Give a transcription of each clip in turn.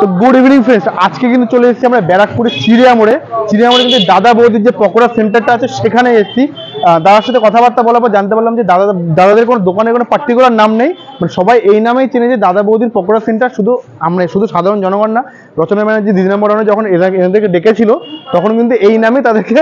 তো good evening friends, আজকে কিন্তু চলে এসেছি আমরা ব্যারাকপুরের চিড়িয়া মোড়ে কিন্তু দাদা বৌদির যে পকোড়া সেন্টারটা আছে সেখানে এসেছি। দাদার সাথে কথাবার্তা বলার পর জানতে পারলাম যে দাদাদের কোনো দোকানের কোনো পার্টিকুলার নাম নেই, মানে সবাই এই নামেই চেনে যে দাদা বৌদির পকোড়া সেন্টার। শুধু সাধারণ জনগণ না, রচনা ব্যানার্জি দিদিনা মডার্নে যখন এনাদেরকে ডেকেছিল তখন কিন্তু এই নামে তাদেরকে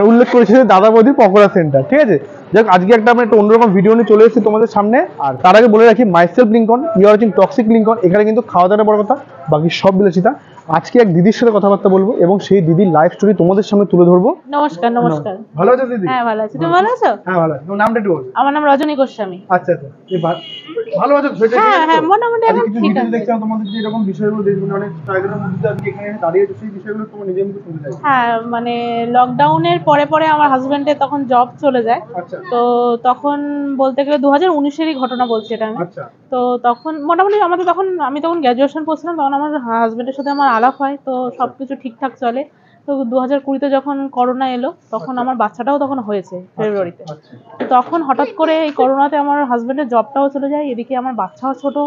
উল্লেখ করেছিল দাদা বৌদির পকোড়া সেন্টার। ঠিক আছে, যাক আজকে একটা অন্যরকম ভিডিও নিয়ে চলে এসেছি তোমাদের সামনে। আর তার আগে বলে রাখি, myself Lincoln, you are watching toxic Lincoln. এখানে কিন্তু খাওয়া দাওয়ার বড় কথা, বাকি সব বিলাসিতা। আজকে এক দিদির সাথে কথাবার্তা বলবো এবং সেই দিদির লাইফ স্টোরি তোমাদের সামনে তুলে ধরবো। নমস্কার। নমস্কার। ভালো আছো দিদি? হ্যাঁ ভালো আছি, তুমি ভালো আছো? হ্যাঁ ভালো আছি। তোমার নামটা একটু বলো। আমার নাম রজনী গোস্বামী। আচ্ছা আচ্ছা, ভালো আছো? হ্যাঁ হ্যাঁ মোটামুটি এখন ঠিক আছে। দেখছিলাম তোমাদের যে এরকম বিষয়গুলো দেখবেন অনেক টাইগারের মধ্যে আজকে এখানে দাঁড়িয়ে আছে, সেই বিষয়গুলো তোমার নিজের মুখে শুনতে চাই। হ্যাঁ মানে লকডাউনের পরে আমার হাজবেন্ডের তখন জব চলে যায়। আচ্ছা। তো তখন বলতে গেলে 2019-এরই ঘটনা বলছি এটা আমি। আচ্ছা। তো তখন মোটামুটি আমি তখন গ্র্যাজুয়েশন করছিলাম, তখন আমার হাজবেন্ডের সাথে আমার আলাপ হয়, তো সবকিছু ঠিকঠাক চলে। তো 2020-তে যখন করোনা এলো তখন আমার বাচ্চাটাও তখন হয়েছে ফেব্রুয়ারিতে। তো তখন হঠাৎ করে এই করোনাতে আমার হাজবেন্ডের জবটাও চলে যায়, এদিকে আমার বাচ্চাও ছোট।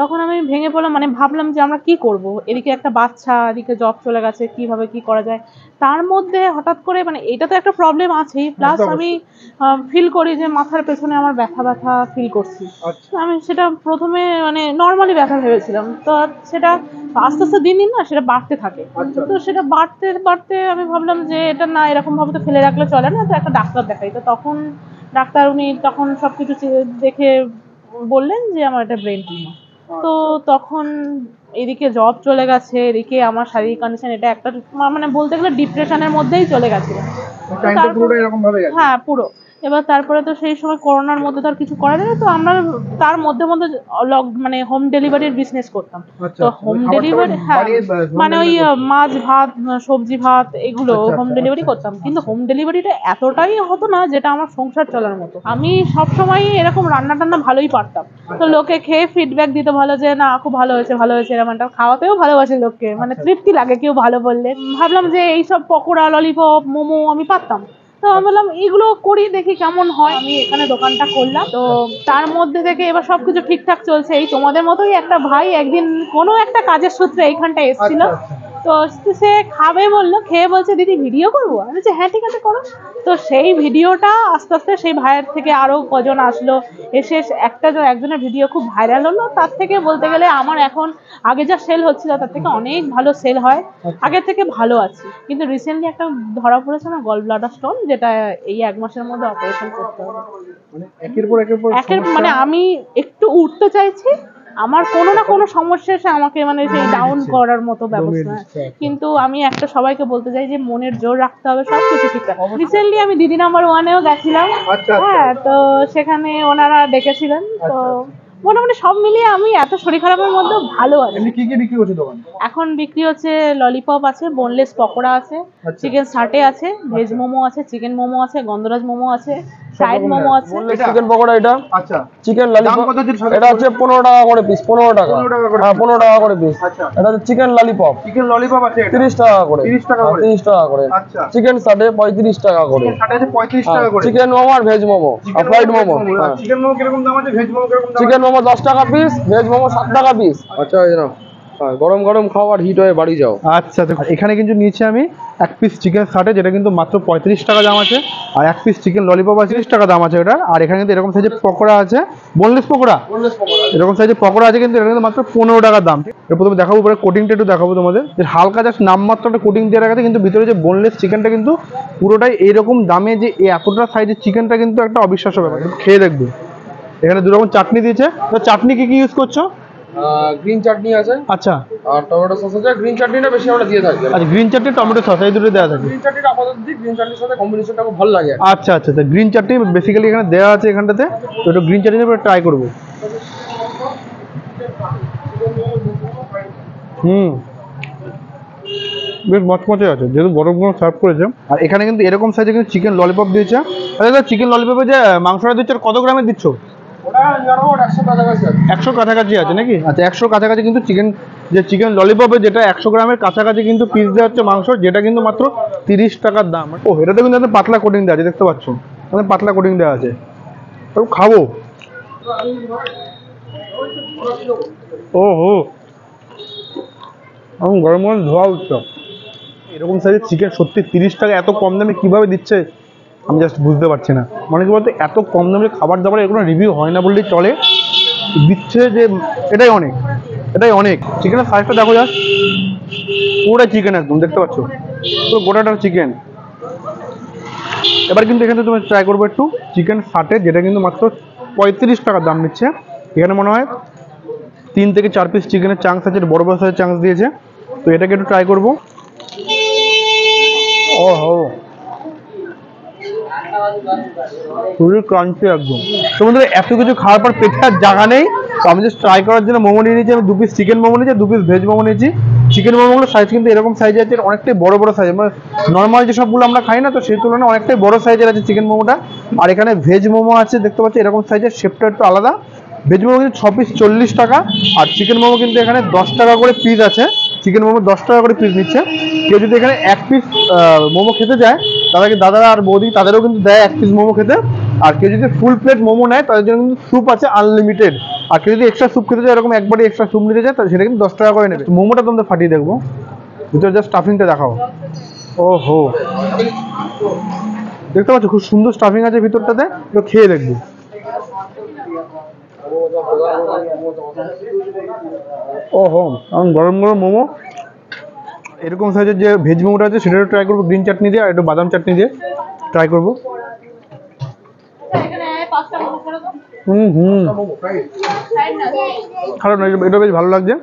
তখন আমি ভেঙে পড়লাম, মানে ভাবলাম যে আমরা কি করব, এদিকে একটা বাচ্চা, এদিকে জব চলে গেছে, কিভাবে কি করা যায়। তার মধ্যে হঠাৎ করে মানে এটা তো একটা প্রবলেম আছেই, প্লাস আমি ফিল করি যে মাথার পেছনে আমার ব্যথা ফিল করছি। আমি সেটা প্রথমে মানে নর্মালি ব্যথা ভেবেছিলাম, তো সেটা আস্তে আস্তে দিন না সেটা বাড়তে থাকে। তো সেটা বাড়তে আমি ভাবলাম যে এটা না, এরকম ভাবে তো ফেলে রাখলে চলে না, তো একটা ডাক্তার দেখাই। তো তখন ডাক্তার উনি তখন সবকিছু দেখে বললেন যে আমার এটা ব্রেন টিউমার। তো তখন এদিকে জব চলে গেছে, এদিকে আমার শারীরিক কন্ডিশন, এটা একটা মানে বলতে গেলে ডিপ্রেশনের মধ্যেই চলে গেছিল। হ্যাঁ পুরো। এবার তারপরে তো সেই সময় করোনার মধ্যে তো আর কিছু করা যায় না, তো আমরা তার মধ্যে মানে হোম ডেলিভারির বিজনেস করতাম। তো হোম ডেলিভারি, হ্যাঁ মানে ওই মাছ ভাত সবজি ভাত এগুলো হোম ডেলিভারি করতাম। কিন্তু হোম ডেলিভারিটা এতটাই হতো না যেটা আমার সংসার চলার মতো। আমি সবসময় এরকম রান্না টান্না ভালোই পারতাম, তো লোকে খেয়ে ফিডব্যাক দিতে ভালো যে না খুব ভালো হয়েছে এরকম একটা, খাওয়াতেও ভালোবাসে লোককে, মানে তৃপ্তি লাগে কেউ ভালো বললে। ভাবলাম যে এইসব পকোড়া ললিপপ মোমো আমি পারতাম, তো আমি বললাম এগুলো করি দেখি কেমন হয়। আমি এখানে দোকানটা করলাম, তো তার মধ্যে থেকে এবার সবকিছু ঠিকঠাক চলছে। এই তোমাদের মতোই একটা ভাই একদিন কোনো একটা কাজের সূত্রে এইখানটা এসেছিল, তো সে খাবে বললো, খেয়ে বলছে দিদি ভিডিও করবো। আমি বলছি হ্যাঁ ঠিক আছে করো। তো সেই ভিডিওটা আস্তে আস্তে সেই ভাইয়ের থেকে আরো কজন আসলো, এসে একজনের ভিডিও খুব ভাইরাল হলো। তার থেকে বলতে গেলে আমার এখন আগে যা সেল হচ্ছিল তার থেকে অনেক ভালো সেল হয়, আগের থেকে ভালো আছে। কিন্তু রিসেন্টলি একটা ধরা পড়েছে আমার গল ব্লাডার স্টোন, যেটা এই 1 মাসের মধ্যে অপারেশন করতে হবে। মানে আমি একটু উঠতে চাইছি, আমার কোনো না কোনো সমস্যা এসে আমাকে মানে সেই ডাউন করার মতো ব্যবস্থা। কিন্তু আমি একটা সবাইকে বলতে চাই যে মনের জোর রাখতে হবে, সবকিছু ঠিকঠাক। রিসেন্টলি আমি দিদি নাম্বার 1-এও গেছিলাম। হ্যাঁ, তো সেখানে ওনারা ডেকেছিলেন। তো মোটামুটি সব মিলিয়ে আমি এত শরীর খারাপের মধ্যেও ভালো আছি। কি কি বিক্রি হচ্ছে দোকানে? এখন বিক্রি হচ্ছে ললিপপ আছে, বোনলেস পকোড়া আছে, চিকেন সাটে আছে, ভেজ মোমো আছে, চিকেন মোমো আছে, গন্ধরাজ মোমো আছে, ফ্রাইড মোমো আছে। চিকেন পকোড়া এটা, আচ্ছা, চিকেন ললিপপ এটা হচ্ছে 15 টাকা করে পিস। 15 টাকা, হ্যাঁ 15 টাকা করে পিস। এটা হচ্ছে চিকেন ললিপপ। চিকেন ললিপপ আছে 30 টাকা করে। 30 টাকা করে। 30 টাকা করে। আচ্ছা। চিকেন সাটে 35 টাকা করে। সাটে আছে 35 টাকা করে। চিকেন মোমো আর ভেজ মোমো আর ফ্রাইড মোমো। চিকেন মোমো কিরকম দাম আছে, ভেজ মোমো কিরকম দাম? চিকেন মোমো 10 টাকা পিস, ভেজ মোমো 7 টাকা পিস। আচ্ছা এই নাও, গরম গরম খাবার হিট হয়ে বাড়ি যাও। আচ্ছা, তো এখানে কিন্তু নিয়েছি আমি 1 পিস চিকেন সাটে, যেটা কিন্তু মাত্র 35 টাকা দাম আছে, আর 1 পিস চিকেন ললিপপ আছে 30 টাকা দাম আছে এটা। আর এখানে কিন্তু এরকম সাইজের পকোড়া আছে, বোনলেস পকোড়া, এরকম সাইজের পকোড়া আছে, কিন্তু এটা কিন্তু মাত্র 15 টাকা দাম। এর প্রথমে দেখাবো, পরে কোটিংটা একটু দেখাবো তোমাদের, যে হালকা জাস্ট নামমাত্র একটা কোটিং দিয়ে রাখা আছে, কিন্তু ভিতরে যে বোনলেস চিকেনটা কিন্তু পুরোটাই এইরকম দামে, যে এতটা সাইজের চিকেনটা কিন্তু একটা অবিশ্বাস্য ব্যাপার। খেয়ে দেখবে। এখানে 2 রকম চাটনি দিয়েছে, তো চাটনি কি কি ইউজ করছো? গ্রিন চাটনি আছে, আচ্ছা, আর টমেটো সস আছে। গ্রিন চাটনিটা বেশি আমরা দিয়ে থাকি। আচ্ছা, গ্রিন চাটনি টমেটো সস এই দুটো দেওয়া থাকে। গ্রিন চাটনিটা আপাতত দিই, গ্রিন চাটনির সাথে কম্বিনেশনটা খুব ভালো লাগে। আচ্ছা আচ্ছা, তো গ্রিন চাটনি বেসিক্যালি এখানে দেওয়া আছে এখানটাতে, তো একটু গ্রিন চাটনি দিয়ে ট্রাই করবো। বেশ মচমচে আছে, যেহেতু গরম গরম সার্ভ করেছে। আর এখানে কিন্তু এরকম সাইজে কিন্তু চিকেন ললিপপ দিয়েছে। আচ্ছা, চিকেন ললিপপে যে মাংসটা দিচ্ছে কত গ্রামের দিচ্ছ? 100 কাছাকাছি আছে নাকি? আচ্ছা, 100 কাছাকাছি কিন্তু চিকেন ললিপপে, যেটা 100 গ্রামের কাছাকাছি কিন্তু পিস দেওয়া হচ্ছে মাংস, যেটা কিন্তু মাত্র 30 টাকার দাম। ও, এটাতে কিন্তু পাতলা কোটিং দেওয়া আছে, দেখতে পাচ্ছ পাতলা কোটিং দেওয়া আছে। খাবো। ও হো, এখন গরম গরম ধোয়া উঠছে। এরকম সাইজের চিকেন সত্যি 30 টাকা এত কম দামে কিভাবে দিচ্ছে আমি জাস্ট বুঝতে পারছি না। মানে কি বলতো, এত কম দামে খাবার দাবারের কোনো রিভিউ হয় না বললেই চলে, দিচ্ছে যে এটাই অনেক, এটাই অনেক। চিকেনের সাইজটা দেখো জাস্ট, পুরোটা চিকেন একদম দেখতে পাচ্ছ, পুরো গোটাটা চিকেন। এবার কিন্তু এখানে তুমি ট্রাই করবো একটু চিকেন ফাটে, যেটা কিন্তু মাত্র 35 টাকার দাম নিচ্ছে। এখানে মনে হয় 3 থেকে 4 পিস চিকেনের চাংস আছে, বড় বড় সাইজের চাংস দিয়েছে। তো এটাকে একটু ট্রাই করবো। ও হো, খুবই ক্রাঞ্চি একদম। তোমাদের এত কিছু খাওয়ার পর পেটে আর জায়গা নেই, তো আমি জাস্ট ট্রাই করার জন্য মোমো নিয়ে নিয়েছি। আমি 2 পিস চিকেন মোমো নিয়েছি, 2 পিস ভেজ মোমো নিয়েছি। চিকেন মোমোগুলো সাইজ কিন্তু এরকম সাইজ আছে, অনেকটাই বড় বড় সাইজ, মানে নর্মাল যে সবগুলো আমরা খাই না, তো সেই তুলনায় অনেকটাই বড় সাইজের আছে চিকেন মোমোটা। আর এখানে ভেজ মোমো আছে, দেখতে পাচ্ছি এরকম সাইজের, শেপটা একটু আলাদা। ভেজ মোমো কিন্তু 6 পিস 40 টাকা, আর চিকেন মোমো কিন্তু এখানে 10 টাকা করে পিস আছে। চিকেন মোমো 10 টাকা করে পিস নিচ্ছে। কেউ যদি এখানে 1 পিস মোমো খেতে যায়, তাদেরকে দাদা আর বৌদি তাদেরও কিন্তু দেয় 1 পিস মোমো খেতে। আর কেউ যদি ফুল প্লেট মোমো নেয়, তাদের জন্য কিন্তু স্যুপ আছে আনলিমিটেড। আর কেউ যদি এক্সট্রা স্যুপ খেতে যায়, এরকম একবারে এক্সট্রা স্যুপ নিতে যায়, সেটা কিন্তু 10 টাকা করে নেবে। মোমোটা তোমাদের ফাটিয়ে দেখবো, ভিতরে জাস্ট স্টাফিংটা দেখাও। ও হো, দেখতে পাচ্ছ খুব সুন্দর স্টাফিং আছে ভিতরটাতে, তো খেয়ে দেখবো। ও হো, আমি গরম গরম মোমো, এরকম সাইজের যে ভেজ মোমোটা আছে সেটাও ট্রাই করবো, গ্রিন চাটনি দিয়ে আর একটু বাদাম চাটনি দিয়ে ট্রাই করবো। খারাপ না, এটা বেশ ভালো লাগছে।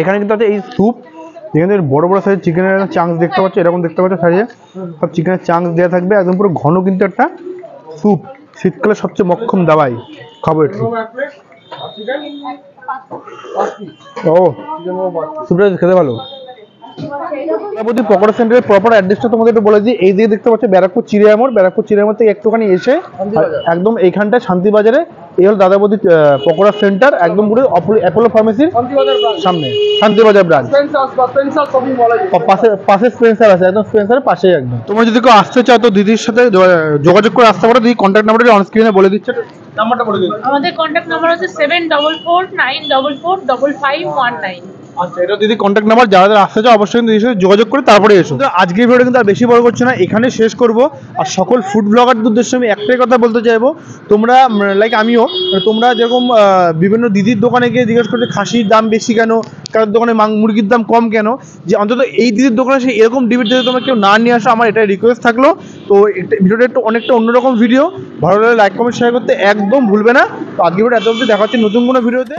এখানে কিন্তু আছে এই স্যুপ, এখানে বড় বড় সাইজের চিকেনের চাংস দেখতে পাচ্ছ, এরকম দেখতে পাচ্ছ সাইজে সব চিকেনের চাংস দেওয়া থাকবে, একদম পুরো ঘন কিন্তু একটা স্যুপ। শীতকালে সবচেয়ে মক্ষম দাবাই, খাবো একটু। ও, স্যুপটা খেতে ভালো। পকোড়া সেন্টারের প্রপার অ্যাড্রেসটা তোমাদের একটু বলে দিই। এই দিকে দেখতে পাচ্ছ ব্যারাকপুর চিড়িয়ামোড়, ব্যারাকপুর চিড়িয়ামোড় থেকে একটুখানি এসে একদম এইখানটায় শান্তিবাজারে এই হল দাদা বৌদি পকোড়া সেন্টার, একদম পুরো অ্যাপোলো ফার্মেসির সামনে, শান্তিবাজার ব্রাঞ্চ। পাশে স্পেন্সার আছে, একদম স্পেন্সারের পাশেই একদম। তোমরা যদি কেউ আসতে চাও তো দিদির সাথে যোগাযোগ করে আসতে পারো। দিদি কন্ট্যাক্ট নাম্বারটা অন স্ক্রিনে বলে দিচ্ছে, নাম্বারটা বলে দিন। আমাদের কন্ট্যাক্ট নাম্বার হচ্ছে 7449445519। আচ্ছা, এটা দিদি কন্ট্যাক্ট নাম্বার, যারা আসতে চাও অবশ্যই দিদির সাথে যোগাযোগ করে তারপরে এসো। আজকের ভিডিওটা কিন্তু আর বেশি বড় করছে না, এখানে শেষ করব। আর সকল ফুড ব্লগারদের উদ্দেশ্যে আমি একটাই কথা বলতে চাইবো, তোমরা লাইক আমিও, তোমরা যেরকম বিভিন্ন দিদির দোকানে গিয়ে জিজ্ঞেস করতে খাসির দাম বেশি কেন, কারোর দোকানে মুরগির দাম কম কেন, যে অন্তত এই দিদির দোকানে সে এরকম ডিবেট যদি তোমরা কেউ না নিয়ে আসো, আমার এটাই রিকোয়েস্ট থাকলো। তো ভিডিওটা একটু অনেকটা অন্যরকম ভিডিও, ভালো লাগলে লাইক কমেন্ট শেয়ার করতে একদম ভুলবে না। তো আজকে ভিডিও এত অবধি, দেখা হচ্ছে নতুন কোনো ভিডিওতে।